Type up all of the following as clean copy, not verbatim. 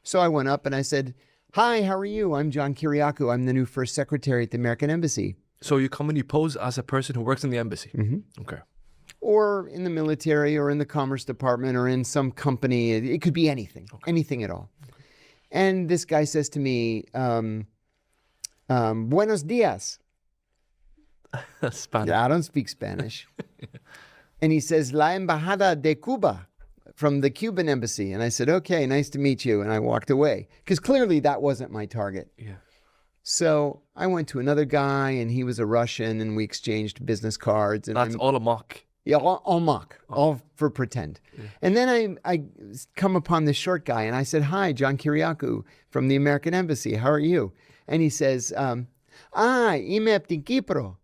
So I went up and I said, "Hi, how are you? I'm John Kiriakou. I'm the new first secretary at the American Embassy." So you come and you pose as a person who works in the embassy. Okay. Or in the military or in the Commerce Department or in some company. It could be anything, anything at all. And this guy says to me, "Buenos dias." Spanish. Yeah, I don't speak Spanish. And he says, "La Embajada de Cuba," from the Cuban embassy. And I said, "Okay, nice to meet you." And I walked away because clearly that wasn't my target. Yeah. So I went to another guy and he was a Russian and we exchanged business cards. And That's all a mock. Yeah, all mock, all for pretend. Yeah. And then I come upon this short guy and I said, "Hi, John Kiriakou from the American Embassy. How are you?" And he says, "Ime aptin Kipro."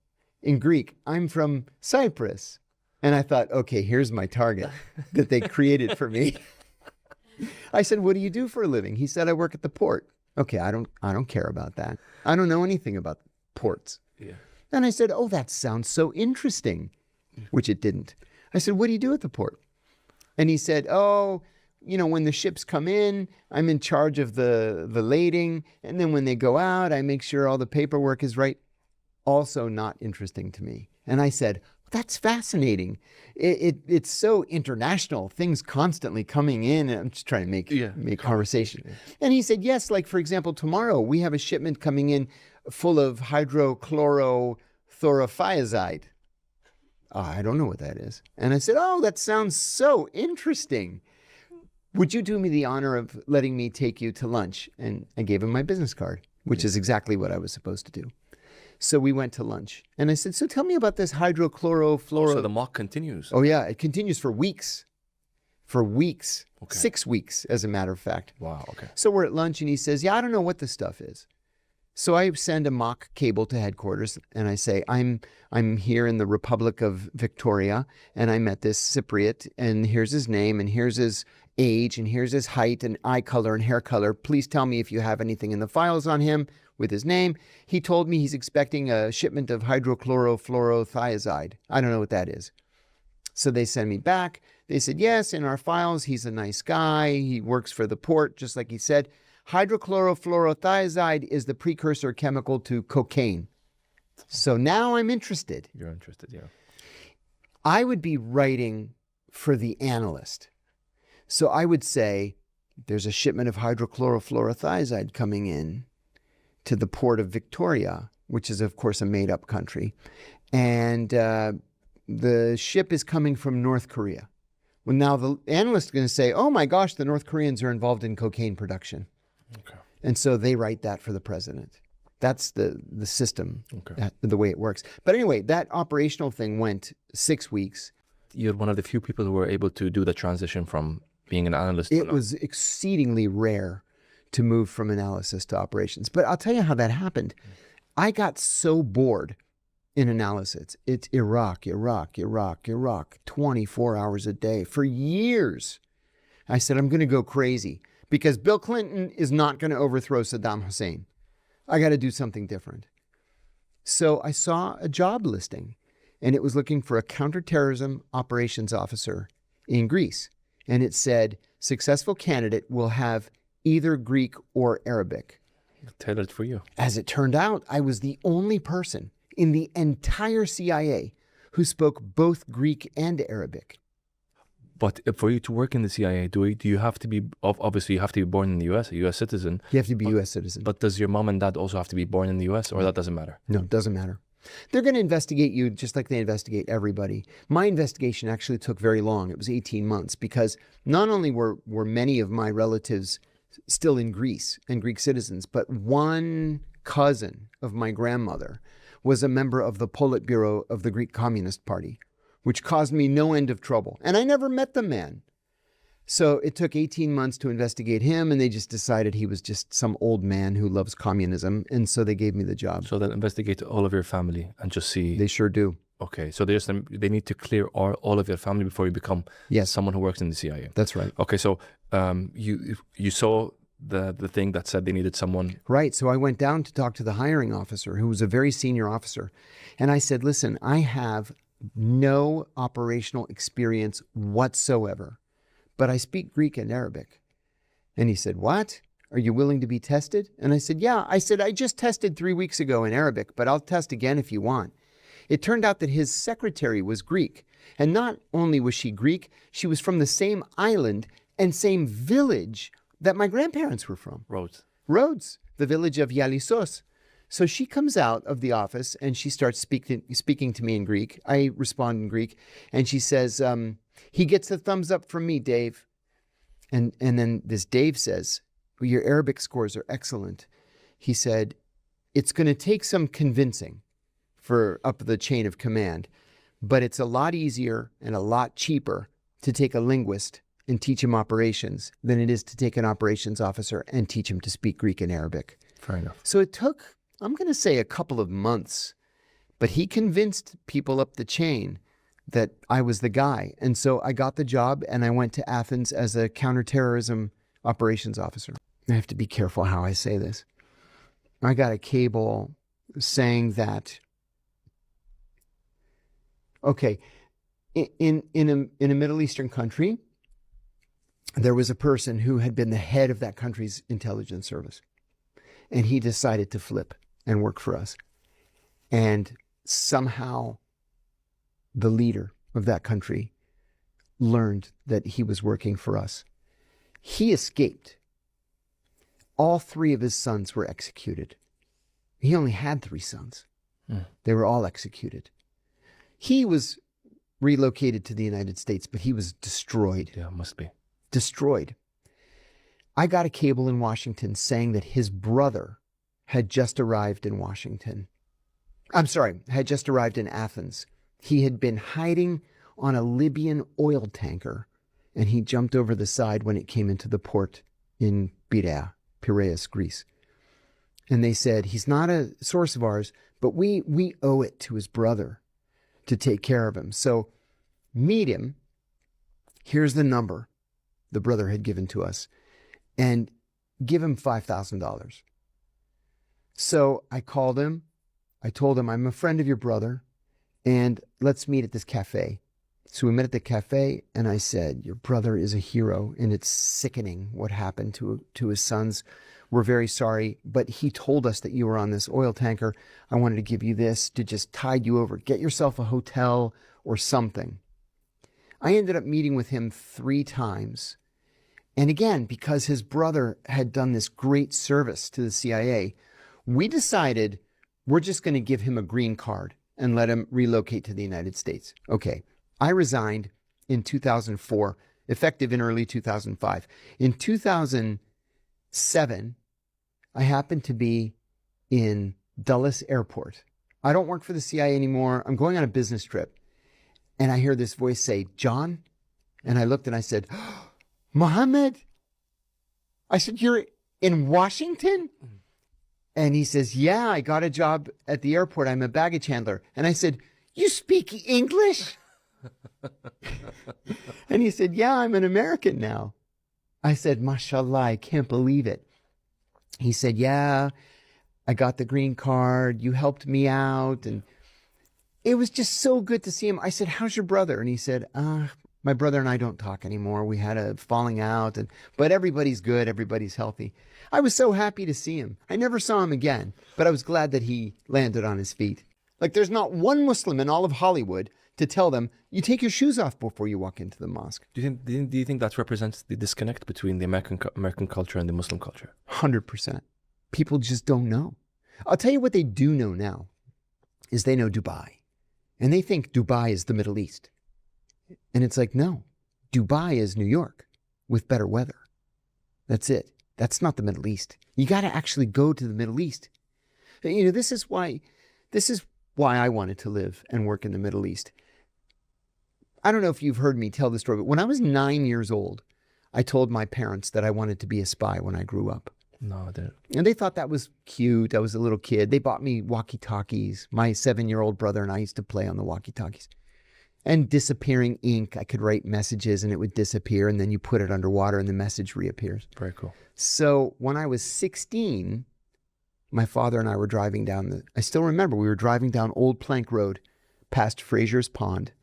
In Greek, "I'm from Cyprus." And I thought, okay, here's my target that they created for me. I said, "What do you do for a living?" He said, "I work at the port." Okay, I don't care about that. I don't know anything about ports. Yeah. And I said, "Oh, that sounds so interesting," which it didn't. I said, "What do you do at the port?" And he said, "Oh, when the ships come in, I'm in charge of the lading. And then when they go out, I make sure all the paperwork is right." Also not interesting to me. And I said, "That's fascinating. It's so international, things constantly coming in." And I'm just trying to make conversation. Yeah. And he said, "Yes, like for example, tomorrow we have a shipment coming in full of hydrochlorothiazide." I don't know what that is. And I said, "Oh, that sounds so interesting. Would you do me the honor of letting me take you to lunch?" And I gave him my business card, which is exactly what I was supposed to do. So we went to lunch. And I said, "So tell me about this hydrochlorofluoro." So the mock continues. Oh, yeah. It continues for weeks. For weeks. Okay. 6 weeks, as a matter of fact. Wow, okay. So we're at lunch and he says, "Yeah, I don't know what this stuff is." So I send a mock cable to headquarters and I say, I'm here in the Republic of Victoria and I met this Cypriot and here's his name and here's his age and here's his height and eye color and hair color. Please tell me if you have anything in the files on him with his name. He told me he's expecting a shipment of hydrochlorofluorothiazide. I don't know what that is." So they send me back. They said, "Yes, in our files, he's a nice guy. He works for the port," just like he said. "Hydrochlorofluorothiazide is the precursor chemical to cocaine." So now I'm interested. You're interested, yeah. I would be writing for the analyst. So I would say, "There's a shipment of hydrochlorofluorothiazide coming in to the port of Victoria," which is, of course, a made-up country. "And the ship is coming from North Korea." Well, now the analyst is going to say, "Oh my gosh, the North Koreans are involved in cocaine production." Okay. And so they write that for the president. That's the system, the way it works. But anyway, that operational thing went 6 weeks. You're one of the few people who were able to do the transition from being an analyst. It was exceedingly rare to move from analysis to operations. But I'll tell you how that happened. I got so bored in analysis. It's Iraq, 24 hours a day for years. I said, I'm going to go crazy because Bill Clinton is not going to overthrow Saddam Hussein. I got to do something different. So I saw a job listing and it was looking for a counterterrorism operations officer in Greece. And it said, successful candidate will have either Greek or Arabic. Tailored for you. As it turned out, I was the only person in the entire CIA who spoke both Greek and Arabic. But for you to work in the CIA, do you have to be, obviously you have to be born in the US, a US citizen. You have to be a US citizen. But does your mom and dad also have to be born in the US, or that doesn't matter? No, it doesn't matter. They're going to investigate you just like they investigate everybody. My investigation actually took very long. It was 18 months because not only were many of my relatives still in Greece and Greek citizens, but one cousin of my grandmother was a member of the Politburo of the Greek Communist Party, which caused me no end of trouble. And I never met the man. So it took 18 months to investigate him, and they just decided he was just some old man who loves communism, and so they gave me the job. So they'll investigate all of your family and just see... They sure do. Okay, so they need to clear all of your family before you become someone who works in the CIA. That's right. Okay, so you saw the thing that said they needed someone... Right, so I went down to talk to the hiring officer, who was a very senior officer, and I said, listen, I have no operational experience whatsoever, but I speak Greek and Arabic. And he said, what? Are you willing to be tested? And I said, yeah. I said, I just tested 3 weeks ago in Arabic, but I'll test again if you want. It turned out that his secretary was Greek. And not only was she Greek, she was from the same island and same village that my grandparents were from. Rhodes, the village of Yalisos. So she comes out of the office and she starts speaking to me in Greek. I respond in Greek. And she says, he gets a thumbs up from me, Dave. And then this Dave says, well, your Arabic scores are excellent. He said, it's going to take some convincing for up the chain of command, but it's a lot easier and a lot cheaper to take a linguist and teach him operations than it is to take an operations officer and teach him to speak Greek and Arabic. Fair enough. So it took, I'm going to say, a couple of months, but he convinced people up the chain that I was the guy. And so I got the job and I went to Athens as a counterterrorism operations officer. I have to be careful how I say this. I got a cable saying that, okay, in a Middle Eastern country, there was a person who had been the head of that country's intelligence service. And he decided to flip and work for us. And somehow the leader of that country learned that he was working for us. He escaped. All 3 of his sons were executed. He only had 3 sons. They were all executed. He was relocated to the United States, but he was destroyed. Yeah, must be. Destroyed. I got a cable in Washington saying that his brother had just arrived in Washington. I'm sorry, had just arrived in Athens. He had been hiding on a Libyan oil tanker, and he jumped over the side when it came into the port in Piraeus, Greece. And they said, he's not a source of ours, but we owe it to his brother to take care of him. So meet him. Here's the number the brother had given to us, and give him $5,000. So I called him. I told him, I'm a friend of your brother, and let's meet at this cafe. So we met at the cafe, and I said, your brother is a hero, and it's sickening what happened to his sons. We're very sorry, but he told us that you were on this oil tanker. I wanted to give you this to just tide you over. Get yourself a hotel or something. I ended up meeting with him 3 times. And again, because his brother had done this great service to the CIA, we decided we're just going to give him a green card and let him relocate to the United States. Okay. I resigned in 2004, effective in early 2005. In 2007, I happened to be in Dulles Airport. I don't work for the CIA anymore. I'm going on a business trip. And I hear this voice say, John? And I looked and I said, Mohammed? I said, you're in Washington? And he says, yeah, I got a job at the airport. I'm a baggage handler. And I said, you speak English? And he said, yeah, I'm an American now. I said, mashallah, I can't believe it. He said, yeah, I got the green card. You helped me out. And it was just so good to see him. I said, how's your brother? And he said, my brother and I don't talk anymore. We had a falling out, but everybody's good. Everybody's healthy. I was so happy to see him. I never saw him again, but I was glad that he landed on his feet. Like, there's not one Muslim in all of Hollywood to tell them, you take your shoes off before you walk into the mosque. Do you think that represents the disconnect between the American culture and the Muslim culture? 100%. People just don't know. I'll tell you what they do know now is they know Dubai. And they think Dubai is the Middle East. And it's like, no, Dubai is New York with better weather. That's it. That's not the Middle East. You got to actually go to the Middle East. You know, this is why I wanted to live and work in the Middle East. I don't know if you've heard me tell this story, but when I was 9 years old, I told my parents that I wanted to be a spy when I grew up. No, I didn't. And they thought that was cute. I was a little kid. They bought me walkie-talkies. My 7-year-old brother and I used to play on the walkie-talkies. And disappearing ink. I could write messages and it would disappear, and then you put it underwater and the message reappears. Very cool. So when I was 16, my father and I were driving down I still remember, we were driving down Old Plank Road past Fraser's Pond.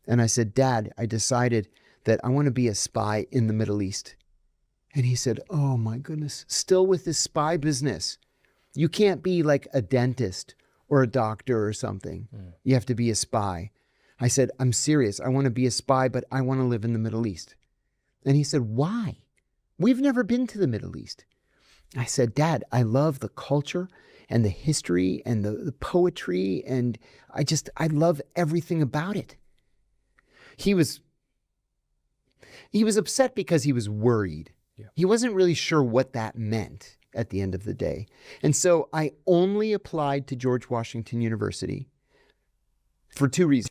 And I said, Dad, I decided that I want to be a spy in the Middle East. And he said, oh my goodness, still with this spy business. You can't be like a dentist or a doctor or something. You have to be a spy. I said, I'm serious. I want to be a spy, but I want to live in the Middle East. And he said, why? We've never been to the Middle East. I said, Dad, I love the culture and the history and the poetry. And I love everything about it. He was upset because he was worried. Yeah. He wasn't really sure what that meant at the end of the day. And so I only applied to George Washington University for 2 reasons.